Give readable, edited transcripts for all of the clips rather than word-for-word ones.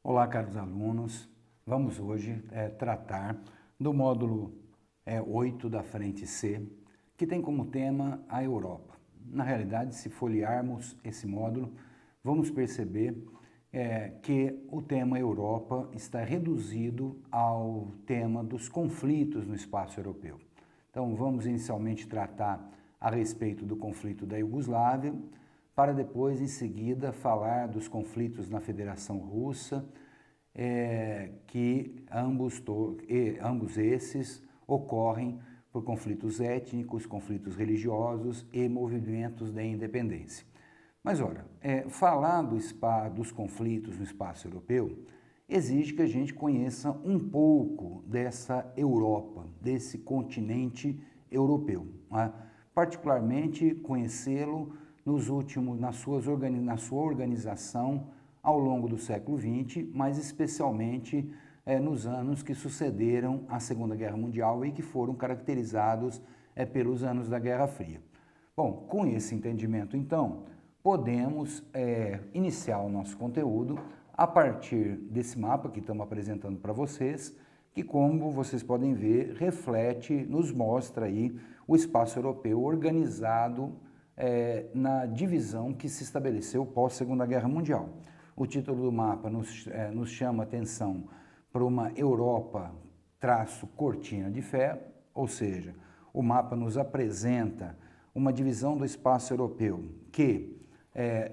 Olá, caros alunos. Vamos hoje tratar do módulo 8 da frente C, que tem como tema a Europa. Na realidade, se folhearmos esse módulo, vamos perceber que o tema Europa está reduzido ao tema dos conflitos no espaço europeu. Então, vamos inicialmente tratar a respeito do conflito da Iugoslávia, para depois, em seguida, falar dos conflitos na Federação Russa, que ambos esses ocorrem por conflitos étnicos, conflitos religiosos e movimentos de independência. Mas, ora, falar dos conflitos no espaço europeu exige que a gente conheça um pouco dessa Europa, desse continente europeu, né? Particularmente conhecê-lo na sua organização ao longo do século XX, mas especialmente nos anos que sucederam a Segunda Guerra Mundial e que foram caracterizados pelos anos da Guerra Fria. Bom, com esse entendimento, então, podemos iniciar o nosso conteúdo a partir desse mapa que estamos apresentando para vocês, que, como vocês podem ver, nos mostra aí o espaço europeu organizado na divisão que se estabeleceu pós-Segunda Guerra Mundial. O título do mapa nos chama atenção para uma Europa -cortina de ferro, ou seja, o mapa nos apresenta uma divisão do espaço europeu que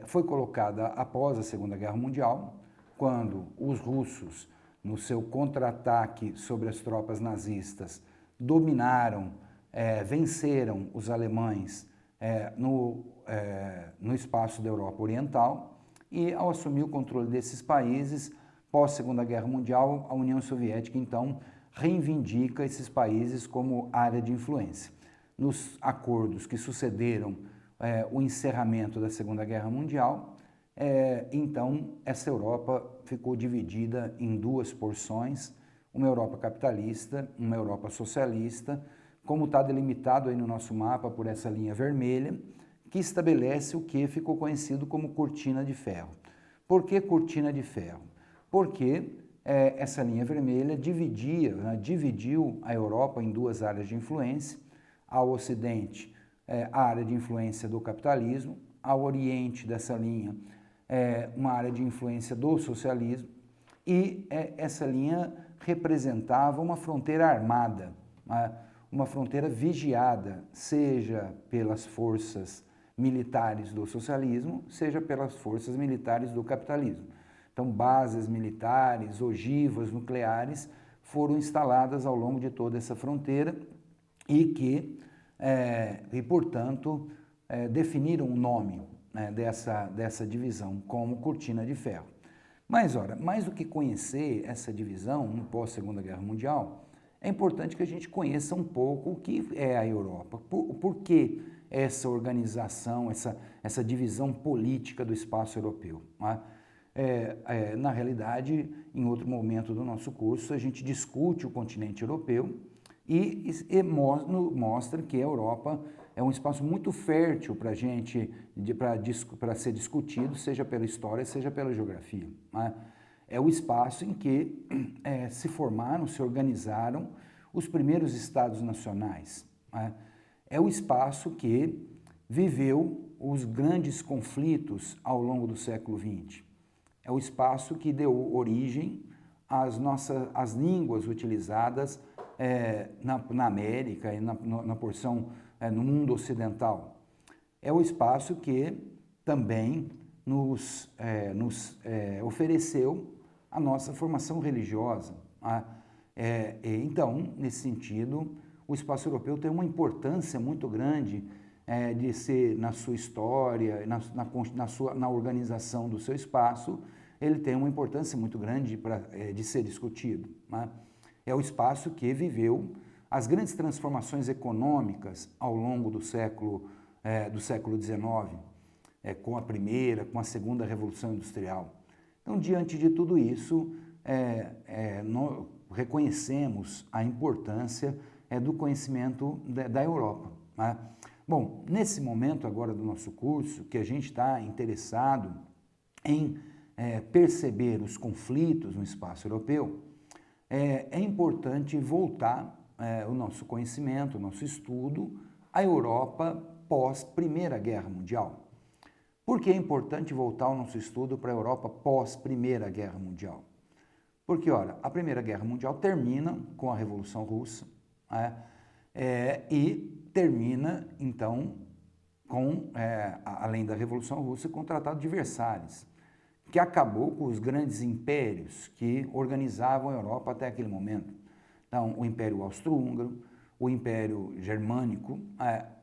foi colocada após a Segunda Guerra Mundial, quando os russos, no seu contra-ataque sobre as tropas nazistas, venceram os alemães no espaço da Europa Oriental, e ao assumir o controle desses países, pós-Segunda Guerra Mundial, a União Soviética, então, reivindica esses países como área de influência. Nos acordos que sucederam o encerramento da Segunda Guerra Mundial, então, essa Europa ficou dividida em duas porções, uma Europa capitalista, uma Europa socialista, como está delimitado aí no nosso mapa por essa linha vermelha, que estabelece o que ficou conhecido como cortina de ferro. Por que cortina de ferro? Porque essa linha vermelha dividiu a Europa em duas áreas de influência. Ao ocidente, a área de influência do capitalismo; ao oriente dessa linha, uma área de influência do socialismo, e essa linha representava uma fronteira armada, uma fronteira vigiada, seja pelas forças militares do socialismo, seja pelas forças militares do capitalismo. Então, bases militares, ogivas nucleares foram instaladas ao longo de toda essa fronteira e portanto, definiram o nome dessa divisão como cortina de ferro. Mas, ora, mais do que conhecer essa divisão no pós-Segunda Guerra Mundial, é importante que a gente conheça um pouco o que é a Europa, por que essa organização, essa divisão política do espaço europeu, né? Na realidade, em outro momento do nosso curso, a gente discute o continente europeu e mostra que a Europa é um espaço muito fértil para ser discutido, seja pela história, seja pela geografia, né? É o espaço em que se organizaram os primeiros estados nacionais, né? É o espaço que viveu os grandes conflitos ao longo do século XX. É o espaço que deu origem às línguas utilizadas na América e na porção no mundo ocidental. É o espaço que também nos ofereceu a nossa formação religiosa. Então, nesse sentido, o espaço europeu tem uma importância muito grande de ser, na sua história, na organização do seu espaço, ele tem uma importância muito grande de ser discutido, né? É o espaço que viveu as grandes transformações econômicas ao longo do século XIX, com a primeira, com a segunda Revolução Industrial. Então, diante de tudo isso, nós reconhecemos a importância do conhecimento da Europa, né? Bom, nesse momento agora do nosso curso, que a gente está interessado em perceber os conflitos no espaço europeu, é importante voltar o nosso conhecimento, o nosso estudo à Europa pós Primeira Guerra Mundial. Por que é importante voltar o nosso estudo para a Europa pós Primeira Guerra Mundial? Porque, olha, a Primeira Guerra Mundial termina com a Revolução Russa, e termina, então, com, além da Revolução Russa, com o Tratado de Versalhes, que acabou com os grandes impérios que organizavam a Europa até aquele momento. Então, o Império Austro-Húngaro, o Império Germânico,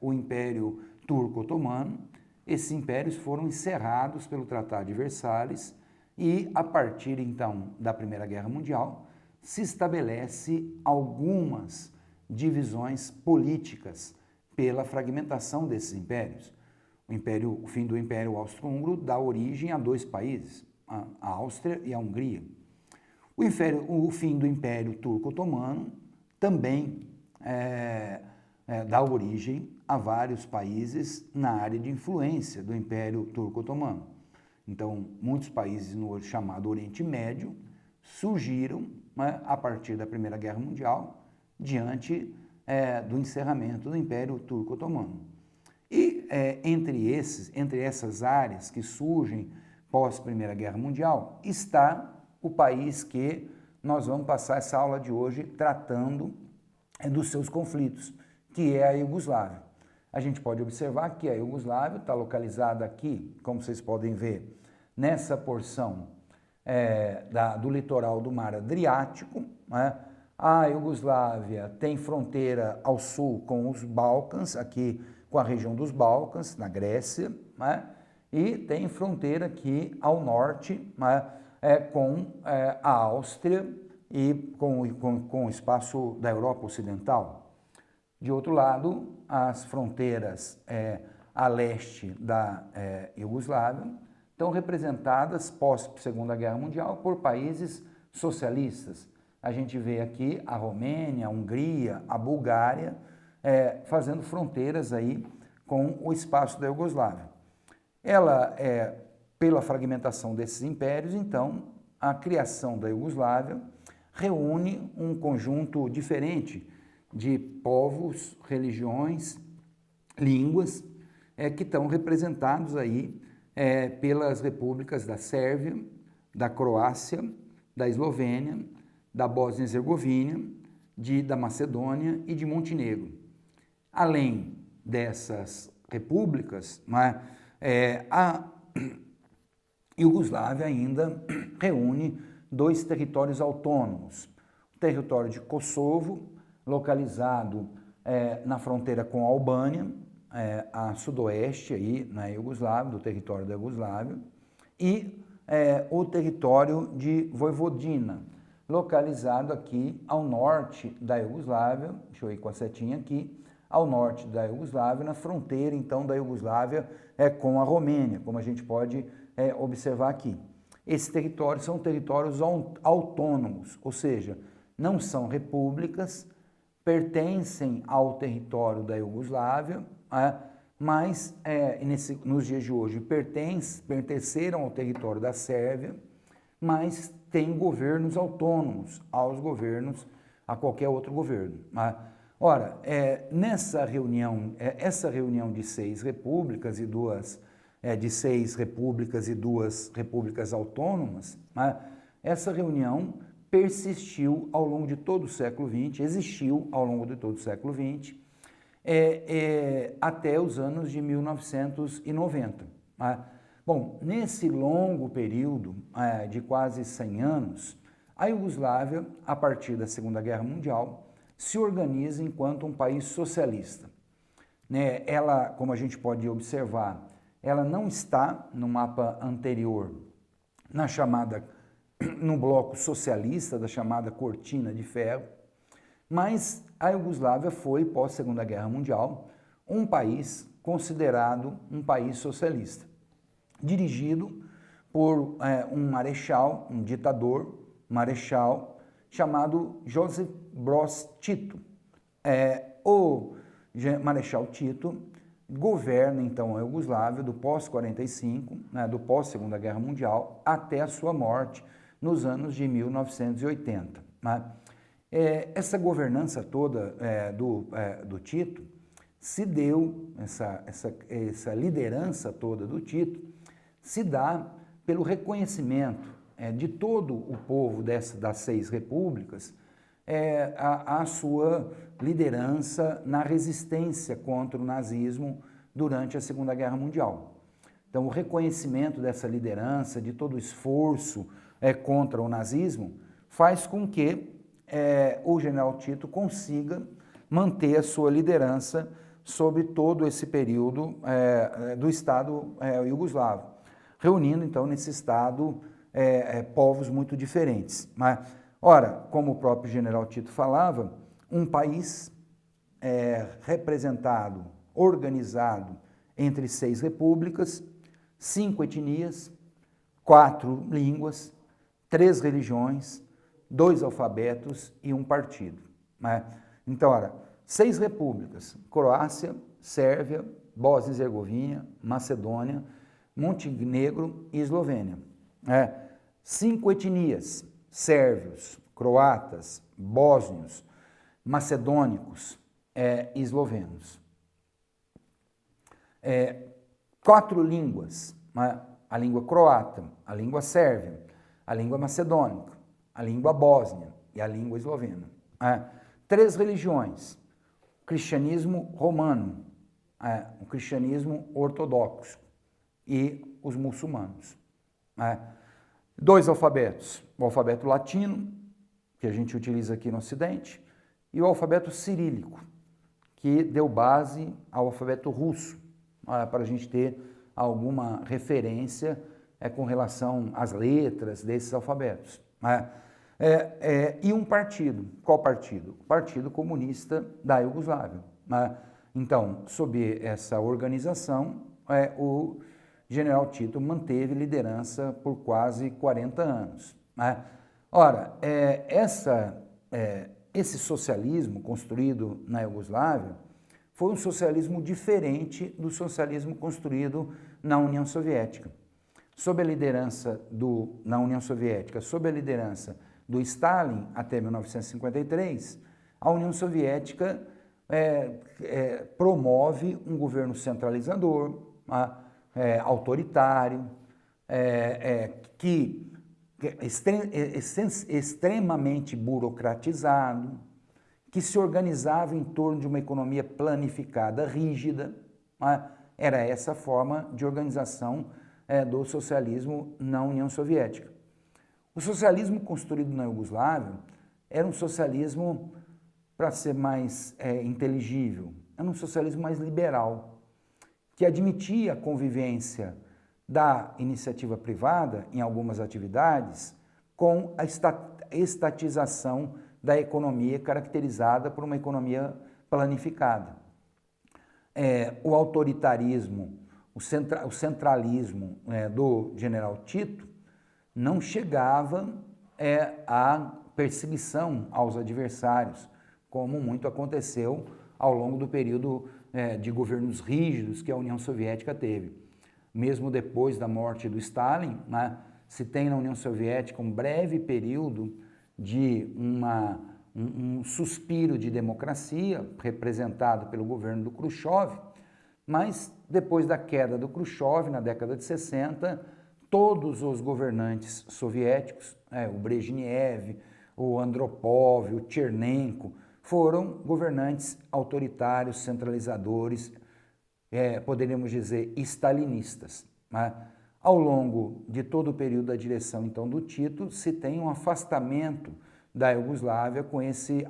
o Império Turco-Otomano. Esses impérios foram encerrados pelo Tratado de Versalhes e, a partir, então, da Primeira Guerra Mundial, se estabelece algumas divisões políticas pela fragmentação desses impérios. O fim do Império Austro-Húngaro dá origem a dois países, a Áustria e a Hungria. O fim do Império Turco-Otomano também dá origem a vários países na área de influência do Império Turco-Otomano. Então, muitos países no chamado Oriente Médio surgiram, a partir da Primeira Guerra Mundial, diante do encerramento do Império Turco-Otomano. E entre essas áreas que surgem pós Primeira Guerra Mundial, está o país que nós vamos passar essa aula de hoje tratando dos seus conflitos, que é a Iugoslávia. A gente pode observar que a Iugoslávia está localizada aqui, como vocês podem ver, nessa porção do litoral do Mar Adriático. A Iugoslávia tem fronteira ao sul com os Balcãs, aqui com a região dos Balcãs, na Grécia, e tem fronteira aqui ao norte com a Áustria e com o espaço da Europa Ocidental. De outro lado, as fronteiras a leste da Iugoslávia estão representadas pós-Segunda Guerra Mundial por países socialistas. A gente vê aqui a Romênia, a Hungria, a Bulgária, fazendo fronteiras aí com o espaço da Iugoslávia. Ela, pela fragmentação desses impérios, então, a criação da Iugoslávia reúne um conjunto diferente de povos, religiões, línguas, que estão representados aí pelas repúblicas da Sérvia, da Croácia, da Eslovênia, da Bósnia e Herzegovina, da Macedônia e de Montenegro. Além dessas repúblicas, a Iugoslávia ainda reúne dois territórios autônomos. O território de Kosovo, localizado na fronteira com a Albânia, a sudoeste aí na Iugoslávia, do território da Iugoslávia, e o território de Vojvodina, localizado aqui ao norte da Iugoslávia, deixa eu ir com a setinha aqui, ao norte da Iugoslávia, na fronteira, então, da Iugoslávia com a Romênia, como a gente pode observar aqui. Esses territórios são territórios autônomos, ou seja, não são repúblicas, pertencem ao território da Iugoslávia, mas nos dias de hoje pertenceram ao território da Sérvia, mas têm governos autônomos a qualquer outro governo. Ora, nessa reunião, essa reunião de seis repúblicas e duas repúblicas autônomas, essa reunião persistiu ao longo de todo o século XX, existiu ao longo de todo o século XX, até os anos de 1990. Bom, nesse longo período de quase 100 anos, a Iugoslávia, a partir da Segunda Guerra Mundial, se organiza enquanto um país socialista. Ela, como a gente pode observar, ela não está no mapa anterior, no bloco socialista da chamada Cortina de Ferro, mas a Iugoslávia foi, pós-Segunda Guerra Mundial, um país considerado um país socialista, dirigido por um marechal, um ditador, marechal, chamado Josip Broz Tito. O Marechal Tito governa então a Iugoslávia do pós-45, né, do pós-Segunda Guerra Mundial, até a sua morte nos anos de 1980. Né? Essa governança toda do Tito se deu, essa liderança toda do Tito, se dá pelo reconhecimento de todo o povo das 6 repúblicas a sua liderança na resistência contra o nazismo durante a Segunda Guerra Mundial. Então, o reconhecimento dessa liderança, de todo o esforço contra o nazismo, faz com que o general Tito consiga manter a sua liderança sobre todo esse período do Estado iugoslavo, reunindo, então, nesse Estado povos muito diferentes. Mas, ora, como o próprio general Tito falava, um país representado, organizado entre 6 repúblicas, 5 etnias, 4 línguas, 3 religiões, 2 alfabetos e um partido. Né? Então, ora, 6 repúblicas: Croácia, Sérvia, Bósnia e Herzegovina, Macedônia, Montenegro e Eslovênia. 5 etnias: sérvios, croatas, bósnios, macedônicos e eslovenos. 4 línguas: a língua croata, a língua sérvia, a língua macedônica, a língua bósnia e a língua eslovena. 3 religiões: o cristianismo romano, o cristianismo ortodoxo e os muçulmanos. 2 alfabetos: o alfabeto latino, que a gente utiliza aqui no Ocidente, e o alfabeto cirílico, que deu base ao alfabeto russo, para a gente ter alguma referência com relação às letras desses alfabetos. E um partido. Qual partido? O Partido Comunista da Iugoslávia. Então, sob essa organização, o general Tito manteve liderança por quase 40 anos. Ora, esse socialismo construído na Iugoslávia foi um socialismo diferente do socialismo construído na União Soviética. Sob a liderança na União Soviética, sob a liderança do Stalin até 1953, a União Soviética promove um governo centralizador, autoritário, extremamente burocratizado, que se organizava em torno de uma economia planificada, rígida. Era essa a forma de organização do socialismo na União Soviética. O socialismo construído na Iugoslávia era um socialismo, para ser mais inteligível, era um socialismo mais liberal, que admitia a convivência da iniciativa privada em algumas atividades com a estatização da economia, caracterizada por uma economia planificada. O autoritarismo, o centralismo do general Tito não chegava à perseguição aos adversários, como muito aconteceu ao longo do período de governos rígidos que a União Soviética teve. Mesmo depois da morte do Stalin, se tem na União Soviética um breve período de um suspiro de democracia, representado pelo governo do Khrushchev, mas depois da queda do Khrushchev, na década de 60, todos os governantes soviéticos, o Brezhnev, o Andropov, o Chernenko, foram governantes autoritários, centralizadores, poderíamos dizer stalinistas. Ao longo de todo o período da direção, então, do Tito, se tem um afastamento da Iugoslávia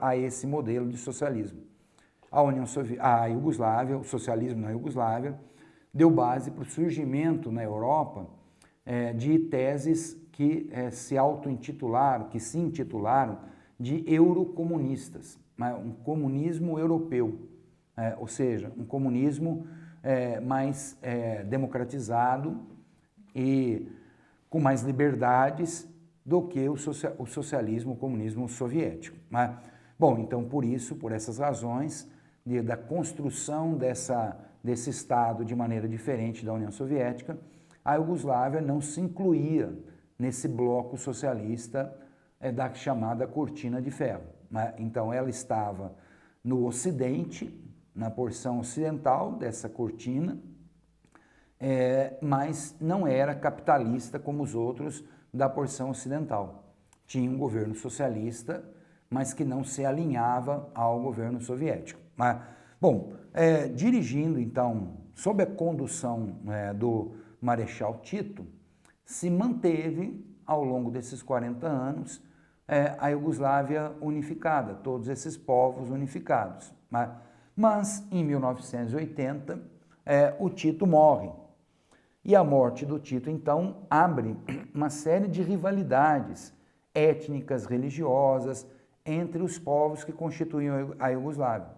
a esse modelo de socialismo. A Iugoslávia, o socialismo na Iugoslávia, deu base para o surgimento na Europa de teses que se intitularam de eurocomunistas, um comunismo europeu, ou seja, um comunismo mais democratizado e com mais liberdades do que o socialismo, o comunismo soviético. Bom, então por essas razões da construção desse Estado de maneira diferente da União Soviética, a Iugoslávia não se incluía nesse bloco socialista da chamada Cortina de Ferro. Então ela estava no Ocidente, na porção ocidental dessa cortina, mas não era capitalista como os outros da porção ocidental. Tinha um governo socialista, mas que não se alinhava ao governo soviético. Bom, dirigindo então, sob a condução do Marechal Tito, se manteve ao longo desses 40 anos a Iugoslávia unificada, todos esses povos unificados. Mas em 1980 o Tito morre. E a morte do Tito, então, abre uma série de rivalidades étnicas, religiosas, entre os povos que constituíam a Iugoslávia.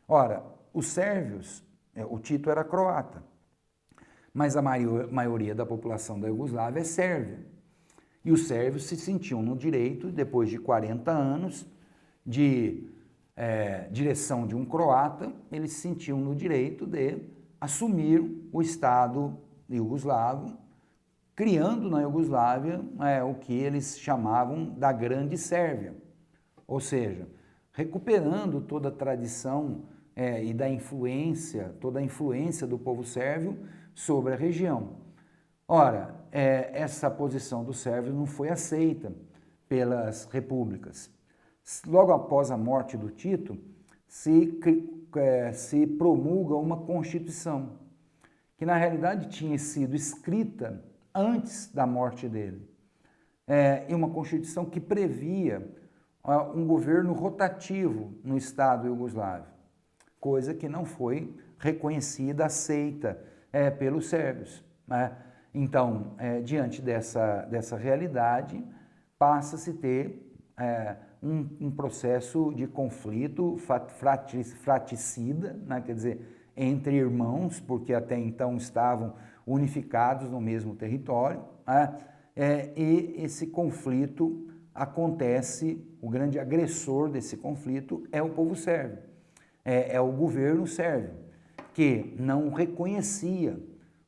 Ora, os sérvios, o Tito era croata, mas a maioria da população da Iugoslávia é sérvia. E os sérvios se sentiam no direito, depois de 40 anos de direção de um croata, eles se sentiam no direito de assumir o Estado iugoslavo, criando na Iugoslávia o que eles chamavam da Grande Sérvia, ou seja, recuperando toda a tradição e da influência, toda a influência do povo sérvio sobre a região. Ora, essa posição dos sérvios não foi aceita pelas repúblicas. Logo após a morte do Tito, se promulga uma Constituição, que na realidade tinha sido escrita antes da morte dele. E uma Constituição que previa um governo rotativo no Estado iugoslavo, coisa que não foi reconhecida, aceita pelos sérvios. Então, diante dessa realidade, passa-se a ter um processo de conflito fratricida, quer dizer, entre irmãos, porque até então estavam unificados no mesmo território, e esse conflito acontece, o grande agressor desse conflito é o povo sérvio, é o governo sérvio, que não reconhecia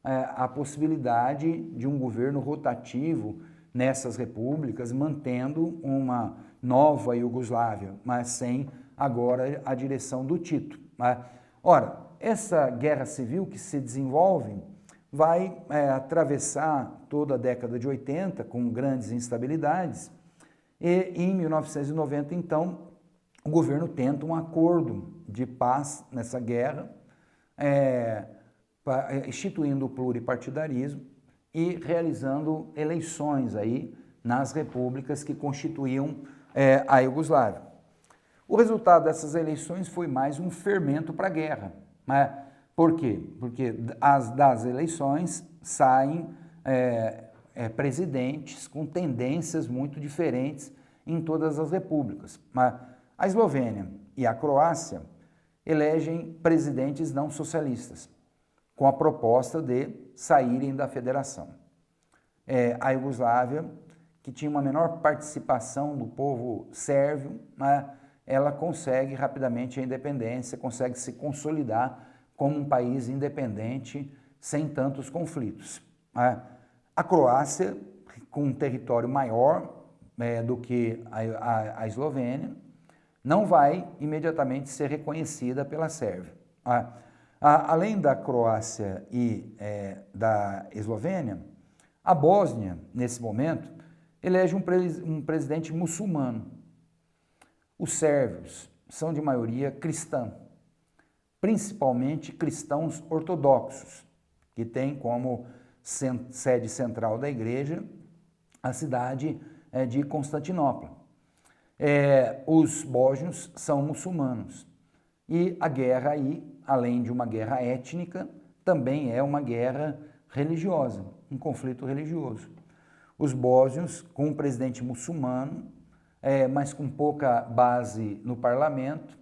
a possibilidade de um governo rotativo nessas repúblicas, mantendo uma nova Iugoslávia, mas sem agora a direção do Tito. Ora, essa guerra civil que se desenvolve vai atravessar toda a década de 80 com grandes instabilidades e em 1990, então, o governo tenta um acordo de paz nessa guerra, instituindo o pluripartidarismo e realizando eleições aí nas repúblicas que constituíam a Iugoslávia. O resultado dessas eleições foi mais um fermento para a guerra. Por quê? Porque das eleições saem presidentes com tendências muito diferentes em todas as repúblicas. A Eslovênia e a Croácia elegem presidentes não socialistas, com a proposta de saírem da federação. A Iugoslávia, que tinha uma menor participação do povo sérvio, ela consegue rapidamente a independência, consegue se consolidar como um país independente, sem tantos conflitos. A Croácia, com um território maior do que a Eslovênia, não vai imediatamente ser reconhecida pela Sérvia. Além da Croácia e da Eslovênia, a Bósnia, nesse momento, elege um presidente muçulmano. Os sérvios são de maioria cristã, principalmente cristãos ortodoxos, que têm como sede central da igreja a cidade de Constantinopla. Os bósnios são muçulmanos e a guerra aí, além de uma guerra étnica, também é uma guerra religiosa, um conflito religioso. Os bósnios, com um presidente muçulmano, mas com pouca base no parlamento,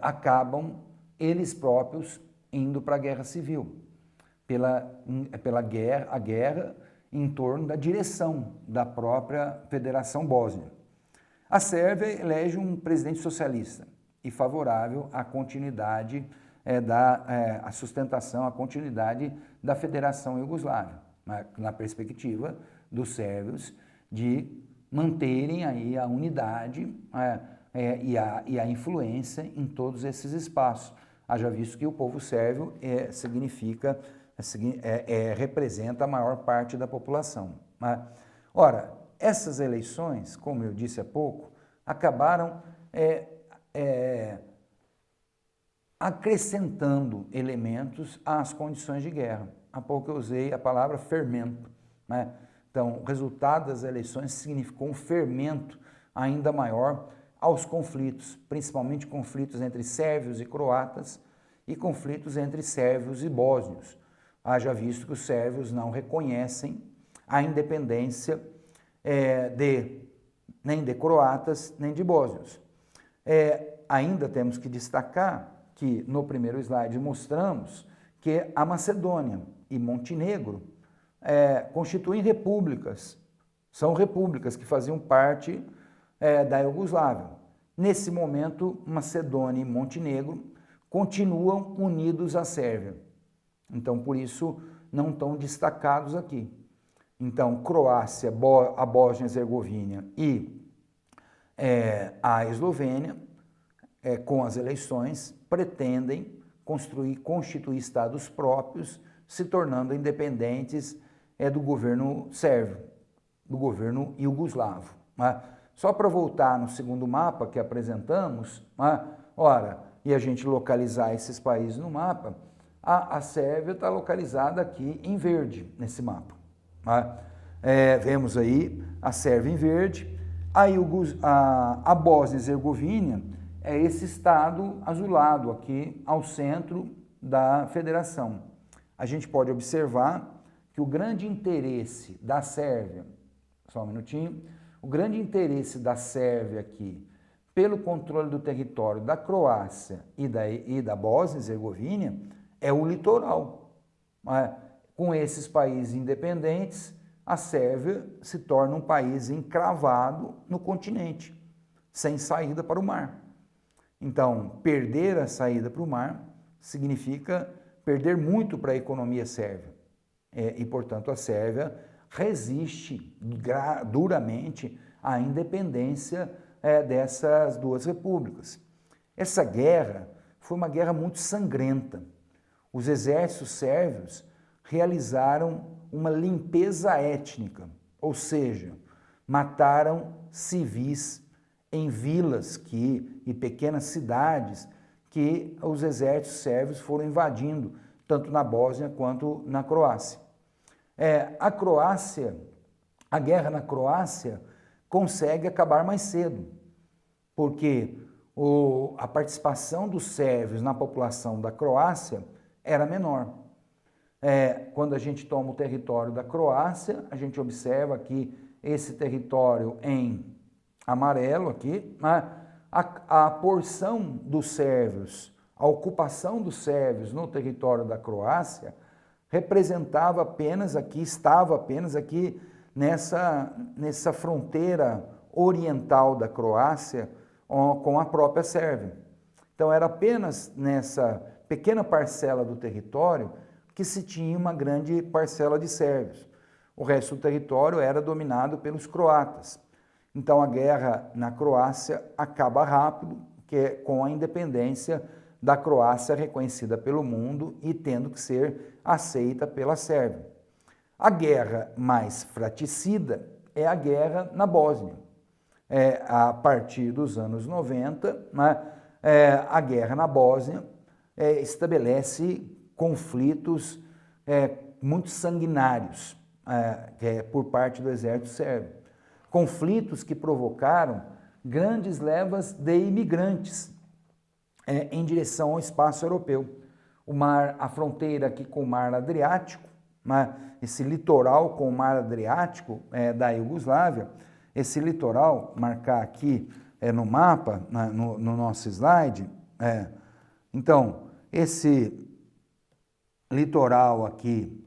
acabam eles próprios indo para a guerra civil, pela guerra em torno da direção da própria Federação Bósnia. A Sérvia elege um presidente socialista e favorável à continuidade a sustentação, a continuidade da Federação Iugoslava, na perspectiva dos sérvios de manterem aí a unidade e a influência em todos esses espaços. Haja visto que o povo sérvio representa a maior parte da população. Ora, essas eleições, como eu disse há pouco, acabaram acrescentando elementos às condições de guerra. Há pouco eu usei a palavra fermento, né? Então, o resultado das eleições significou um fermento ainda maior aos conflitos, principalmente conflitos entre sérvios e croatas e conflitos entre sérvios e bósnios. Haja visto que os sérvios não reconhecem a independência nem de croatas, nem de bósnios. Ainda temos que destacar que no primeiro slide mostramos que a Macedônia e Montenegro constituem repúblicas, são repúblicas que faziam parte da Iugoslávia. Nesse momento, Macedônia e Montenegro continuam unidos à Sérvia. Então, por isso, não estão destacados aqui. Então, Croácia, a Bósnia-Herzegovina e a Eslovênia, com as eleições, pretendem constituir estados próprios, se tornando independentes do governo sérvio, do governo iugoslavo. Só para voltar no segundo mapa que apresentamos, e a gente localizar esses países no mapa, a Sérvia está localizada aqui em verde, nesse mapa. Vemos aí a Sérvia em verde, a Bósnia-Herzegovina é esse estado azulado aqui ao centro da federação. A gente pode observar que o grande interesse da Sérvia, só um minutinho, o grande interesse da Sérvia aqui pelo controle do território da Croácia e da Bósnia-Herzegovina é o litoral. Com esses países independentes, a Sérvia se torna um país encravado no continente, sem saída para o mar. Então, perder a saída para o mar significa perder muito para a economia sérvia. E, portanto, a Sérvia resiste duramente à independência dessas duas repúblicas. Essa guerra foi uma guerra muito sangrenta. Os exércitos sérvios realizaram uma limpeza étnica, ou seja, mataram civis em vilas e pequenas cidades que os exércitos sérvios foram invadindo, tanto na Bósnia quanto na Croácia. A guerra na Croácia consegue acabar mais cedo, porque a participação dos sérvios na população da Croácia era menor. Quando a gente toma o território da Croácia, a gente observa que esse território em amarelo aqui, a porção dos sérvios, a ocupação dos sérvios no território da Croácia estava apenas aqui nessa fronteira oriental da Croácia com a própria Sérvia. Então era apenas nessa pequena parcela do território que se tinha uma grande parcela de sérvios. O resto do território era dominado pelos croatas. Então a guerra na Croácia acaba rápido, com a independência da Croácia reconhecida pelo mundo e tendo que ser aceita pela Sérvia. A guerra mais fraticida é a guerra na Bósnia. A partir dos anos 90, a guerra na Bósnia estabelece conflitos muito sanguinários por parte do exército sérvio. Conflitos que provocaram grandes levas de imigrantes em direção ao espaço europeu. A fronteira aqui com o Mar Adriático, esse litoral com o Mar Adriático da Iugoslávia, esse litoral, marcar aqui no mapa, no nosso slide, então, esse litoral aqui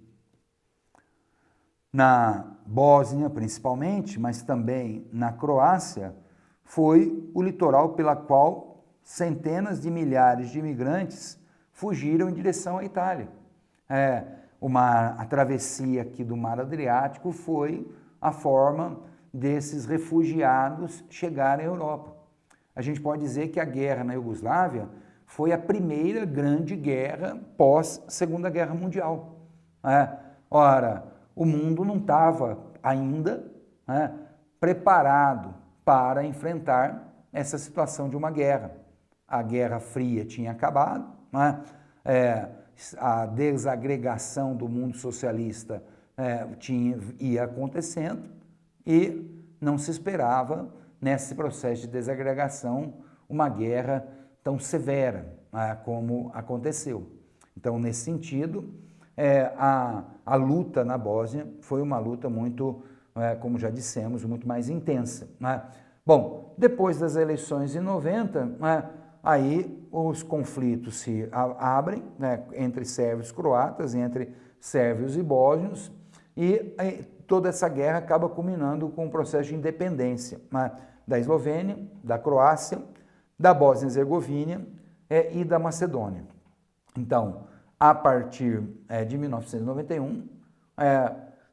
na Bósnia, principalmente, mas também na Croácia, foi o litoral pela qual centenas de milhares de imigrantes fugiram em direção à Itália. A travessia aqui do Mar Adriático foi a forma desses refugiados chegarem à Europa. A gente pode dizer que a guerra na Iugoslávia foi a primeira grande guerra pós-Segunda Guerra Mundial. Ora, o mundo não estava ainda preparado para enfrentar essa situação de uma guerra. A Guerra Fria tinha acabado, a desagregação do mundo socialista ia acontecendo e não se esperava, nesse processo de desagregação, uma guerra tão severa como aconteceu. Então, nesse sentido, a luta na Bósnia foi uma luta muito, como já dissemos, muito mais intensa. Bom, depois das eleições em 90, aí os conflitos se abrem, entre sérvios e croatas, entre sérvios e bósnios, e toda essa guerra acaba culminando com o processo de independência da Eslovênia, da Croácia, da Bósnia e Herzegovina e da Macedônia. Então, a partir de 1991,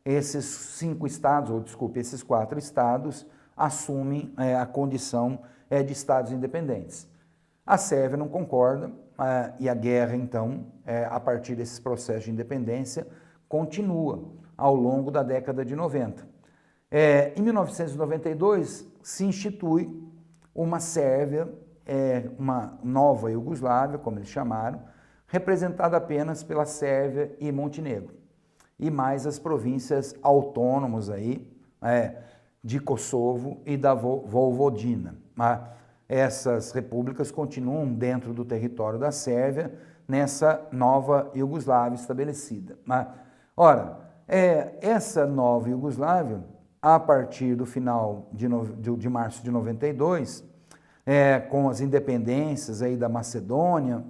esses quatro estados assumem a condição de estados independentes. A Sérvia não concorda e a guerra, então, a partir desses processos de independência, continua ao longo da década de 90. Em 1992, se institui uma Sérvia, uma nova Iugoslávia, como eles chamaram, representada apenas pela Sérvia e Montenegro, e mais as províncias autônomas aí, de Kosovo e da Vojvodina. Essas repúblicas continuam dentro do território da Sérvia, nessa nova Iugoslávia estabelecida. Ora, essa nova Iugoslávia, a partir do final de março de 92, com as independências aí da Macedônia,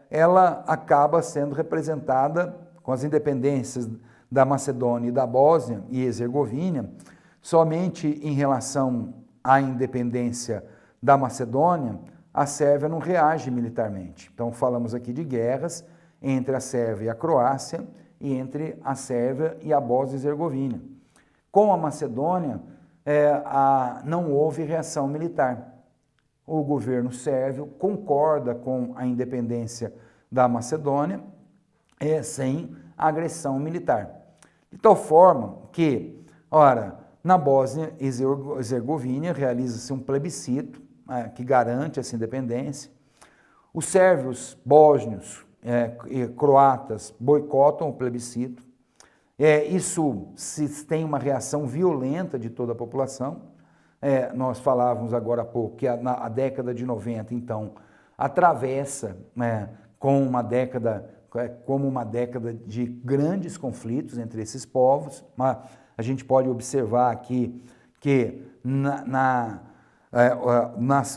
ela acaba sendo representada com as independências da Macedônia e da Bósnia e Herzegovina, somente em relação à independência da Macedônia, a Sérvia não reage militarmente. Então, falamos aqui de guerras entre a Sérvia e a Croácia e entre a Sérvia e a Bósnia e Herzegovina. Com a Macedônia, não houve reação militar. O governo sérvio concorda com a independência da Macedônia sem agressão militar. De tal forma que, na Bósnia e Herzegovina realiza-se um plebiscito que garante essa independência. Os sérvios, bósnios e croatas boicotam o plebiscito. Isso tem uma reação violenta de toda a população. Nós falávamos agora há pouco que a década de 90, então, atravessa como uma década de grandes conflitos entre esses povos. A gente pode observar aqui que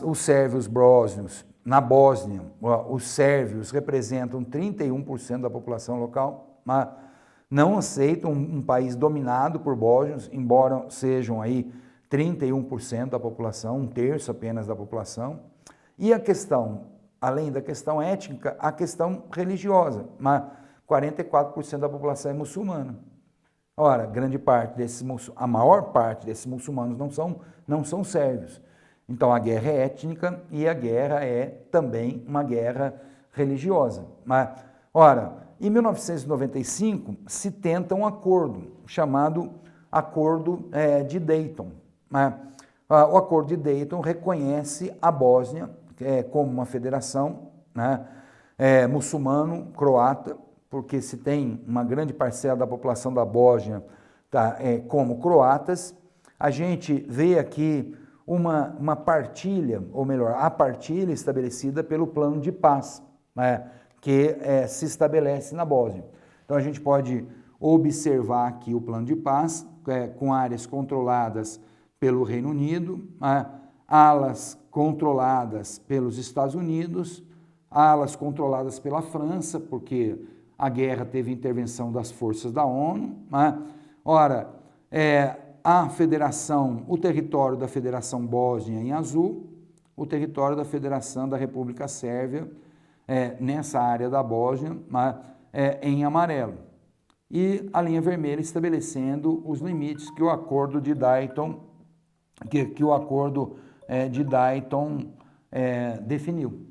os sérvios bósnios, na Bósnia, os sérvios representam 31% da população local, mas não aceitam um país dominado por bósnios, embora sejam aí 31% da população, um terço apenas da população. E a questão, além da questão étnica, a questão religiosa, mas 44% da população é muçulmana. Ora, a maior parte desses muçulmanos não são sérvios. Então, a guerra é étnica e a guerra é também uma guerra religiosa. Em 1995, se tenta um acordo, chamado Acordo de Dayton. O Acordo de Dayton reconhece a Bósnia como uma federação muçulmano-croata, porque se tem uma grande parcela da população da Bósnia como croatas. A gente vê aqui uma partilha, ou melhor, a partilha estabelecida pelo plano de paz, que se estabelece na Bósnia. Então, a gente pode observar aqui o plano de paz, com áreas controladas pelo Reino Unido, alas controladas pelos Estados Unidos, alas controladas pela França, porque a guerra teve intervenção das forças da ONU. A federação, o território da Federação Bósnia em azul, o território da Federação da República Sérvia nessa área da Bósnia, em amarelo. E a linha vermelha estabelecendo os limites que o acordo de Dayton, definiu.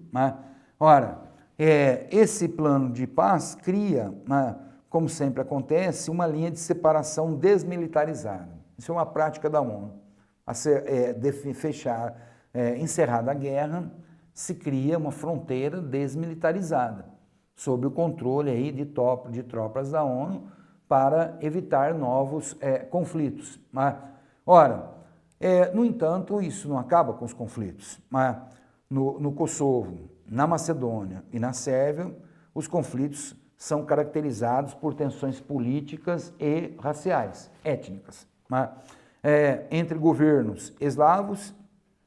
Ora, esse plano de paz cria, como sempre acontece, uma linha de separação desmilitarizada. Isso é uma prática da ONU. Encerrada a guerra, se cria uma fronteira desmilitarizada, sob o controle aí de tropas da ONU para evitar novos conflitos. Ora, no entanto, isso não acaba com os conflitos. No Kosovo, na Macedônia e na Sérvia, os conflitos são caracterizados por tensões políticas e raciais, étnicas, entre governos eslavos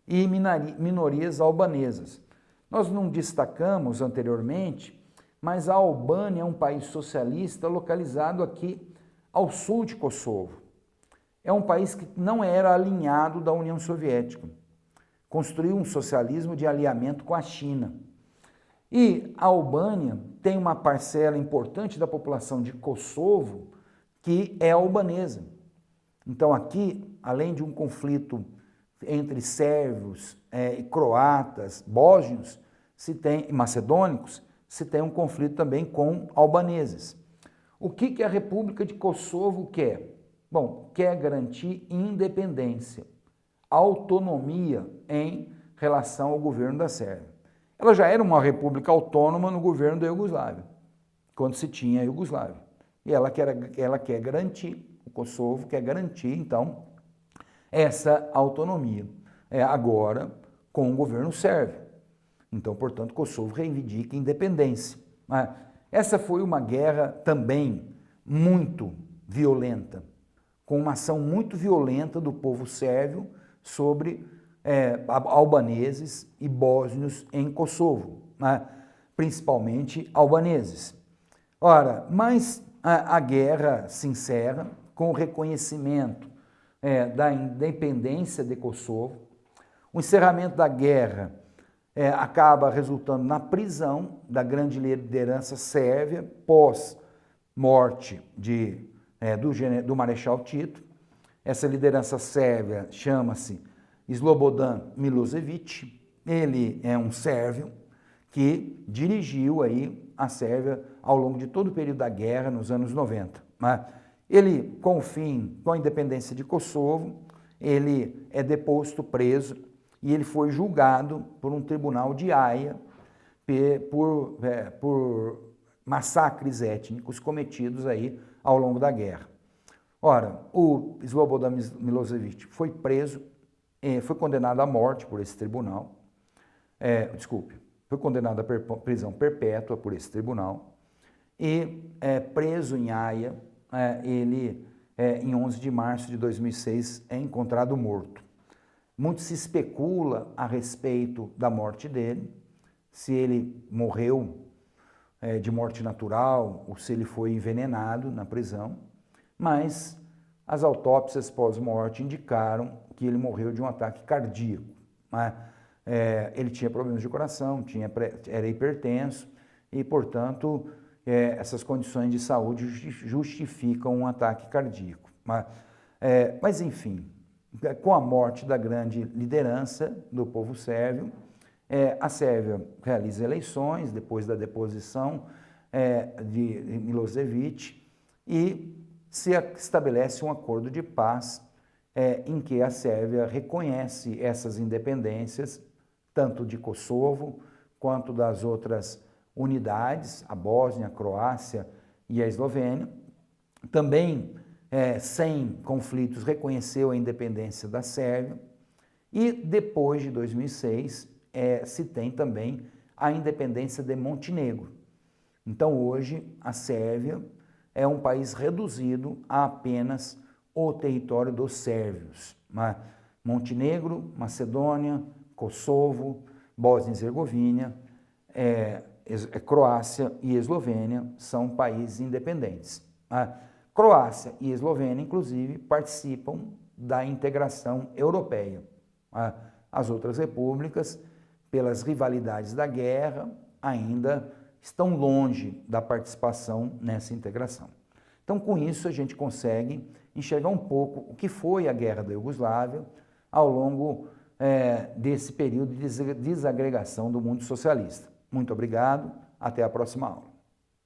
e minorias albanesas. Nós não destacamos anteriormente, mas a Albânia é um país socialista localizado aqui ao sul de Kosovo. É um país que não era alinhado da União Soviética. Construiu um socialismo de alinhamento com a China. E a Albânia tem uma parcela importante da população de Kosovo que é albanesa. Então aqui, além de um conflito entre sérvios e croatas, bósnios, e macedônicos, se tem um conflito também com albaneses. O que a República de Kosovo quer? Bom, quer garantir independência, autonomia em relação ao governo da Sérvia. Ela já era uma república autônoma no governo da Iugoslávia, quando se tinha a Iugoslávia. E ela quer garantir, o Kosovo quer garantir, então, essa autonomia. Agora com o governo sérvio. Então, portanto, Kosovo reivindica independência. Essa foi uma guerra também muito violenta, com uma ação muito violenta do povo sérvio sobre albaneses e bósnios em Kosovo, principalmente albaneses. Ora, mas a guerra se encerra com o reconhecimento da independência de Kosovo. O encerramento da guerra acaba resultando na prisão da grande liderança sérvia pós-morte do Marechal Tito. Essa liderança sérvia chama-se Slobodan Milošević. Ele é um sérvio que dirigiu aí a Sérvia ao longo de todo o período da guerra, nos anos 90. Ele, com a independência de Kosovo, ele é deposto, preso, e ele foi julgado por um tribunal de Haia por massacres étnicos cometidos aí ao longo da guerra. Ora, o Slobodan Milošević foi preso, foi condenado à morte por esse tribunal, foi condenado à prisão perpétua por esse tribunal e preso em Haia, ele, em 11 de março de 2006, é encontrado morto. Muito se especula a respeito da morte dele, se ele morreu de morte natural ou se ele foi envenenado na prisão, mas as autópsias pós-morte indicaram que ele morreu de um ataque cardíaco. Ele tinha problemas de coração, era hipertenso e, portanto, essas condições de saúde justificam um ataque cardíaco. Mas enfim, com a morte da grande liderança do povo sérvio, a Sérvia realiza eleições depois da deposição de Milošević e se estabelece um acordo de paz em que a Sérvia reconhece essas independências, tanto de Kosovo quanto das outras unidades, a Bósnia, a Croácia e a Eslovênia. Também, sem conflitos, reconheceu a independência da Sérvia e depois de 2006 se tem também a independência de Montenegro. Então hoje a Sérvia é um país reduzido a apenas o território dos sérvios. Montenegro, Macedônia, Kosovo, Bósnia e Herzegovina, Croácia e Eslovênia são países independentes. Croácia e Eslovênia, inclusive, participam da integração europeia. As outras repúblicas, pelas rivalidades da guerra, ainda estão longe da participação nessa integração. Então, com isso, a gente consegue enxergar um pouco o que foi a Guerra da Iugoslávia ao longo desse período de desagregação do mundo socialista. Muito obrigado, até a próxima aula.